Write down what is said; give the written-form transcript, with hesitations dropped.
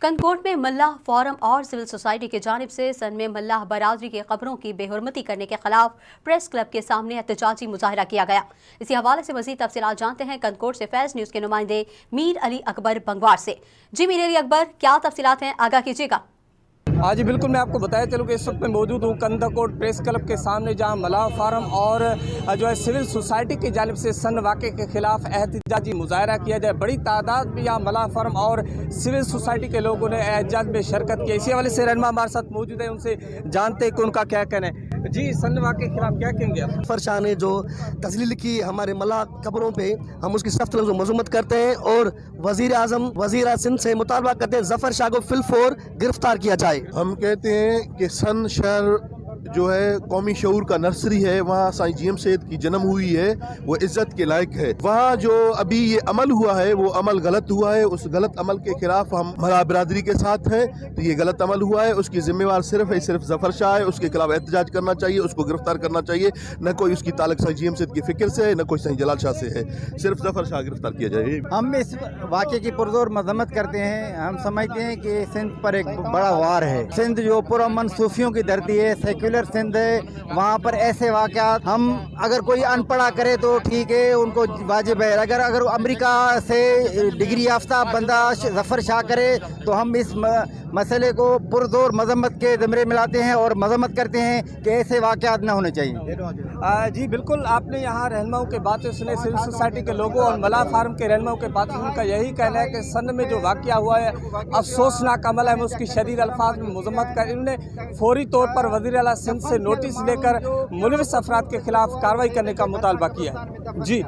کنکوٹ میں ملاح فورم اور civil society کی جانب سے سن میں ملاح برادری کی قبروں کی بے حرمتی کرنے کے خلاف پریس کلب کے سامنے احتجاجی مظاہرہ کیا گیا۔ اسی حوالے سے مزید تفصیلات جانتے ہیں کنکوٹ سے فیض نیوز کے نمائندے میر علی اکبر بنگوار سے۔ جی میر علی اکبر، کیا تفصیلات ہیں، آگاہ کیجیے گا۔ ہاں جی بالکل، میں آپ کو بتایا چلوں کہ اس وقت میں موجود ہوں کنکوٹ پریس کلب کے سامنے، جہاں ملاح فارم اور سول سوسائٹی کی جانب سے سن واقعے کے خلاف احتجاجی مظاہرہ کیا جائے۔ بڑی تعداد میں یہاں ملاح فارم اور سول سوسائٹی کے لوگوں نے احتجاج میں شرکت کی۔ اسی حوالے سے رہنما ہمارے ساتھ موجود ہے، ان سے جانتے ہیں کہ ان کا کیا کہنا ہے۔ جی، سن واقعے کے خلاف کیا کہیں گے آپ؟ ظفر شاہ نے جو تذلیل کی ہمارے ملاح قبروں پہ، ہم اس کی سخت لفظوں میں مذمت کرتے ہیں اور وزیر اعظم وزیر سندھ سے مطالبہ کرتے ہیں ظفر شاہ کو فی الفور گرفتار کیا جائے۔ ہم کہتے ہیں کہ سن شہر جو ہے قومی شعور کا نرسری ہے، وہاں سائیں جی ایم سید کی جنم ہوئی ہے، وہ عزت کے لائق ہے۔ وہاں جو ابھی یہ عمل ہوا ہے وہ عمل غلط ہوا ہے، اس غلط عمل کے خلاف ہم ملاح برادری کے ساتھ ہیں۔ تو یہ غلط عمل ہوا ہے، اس کی ذمہ وار صرف ظفر شاہ ہے، اس کے خلاف احتجاج کرنا چاہیے، اس کو گرفتار کرنا چاہیے۔ نہ کوئی اس کی تعلق سائیں جی ایم سید کی فکر سے ہے، نہ کوئی سائیں جلال شاہ سے ہے، صرف ظفر شاہ گرفتار کیا جائے۔ ہم اس واقعے کی پرزور مذمت کرتے ہیں۔ ہم سمجھتے ہیں کہ سندھ پر ایک بڑا وار ہے۔ سندھ جو پرامن صوفیوں کی دھرتی ہے، سیکولر سندھ ہے، وہاں پر ایسے واقعات ہم اگر کوئی ان پڑھا کرے تو ٹھیک ہے، ان کو واجب ہے، اگر امریکہ سے ڈگری یافتہ بندہ ظفر شاہ کرے تو ہم اس مسئلے کو پرزور مذمت کے زمرے میں لاتے ہیں اور مذمت کرتے ہیں کہ ایسے واقعات نہ ہونے چاہیے۔ جی بالکل، آپ نے یہاں رہنماؤں کے باتیں سنے، سول سوسائٹی کے لوگوں اور ملاح فارم کے رہنماؤں کے باتیں، ان کا یہی کہنا ہے کہ سن میں جو واقعہ ہوا ہے افسوسناک عمل ہے، ہم اس کی شدید الفاظ میں مذمت کر انہوں نے فوری طور پر وزیر اعلیٰ سندھ سے نوٹس لے کر ملوث افراد کے خلاف کارروائی کرنے کا مطالبہ کیا ہے۔ جی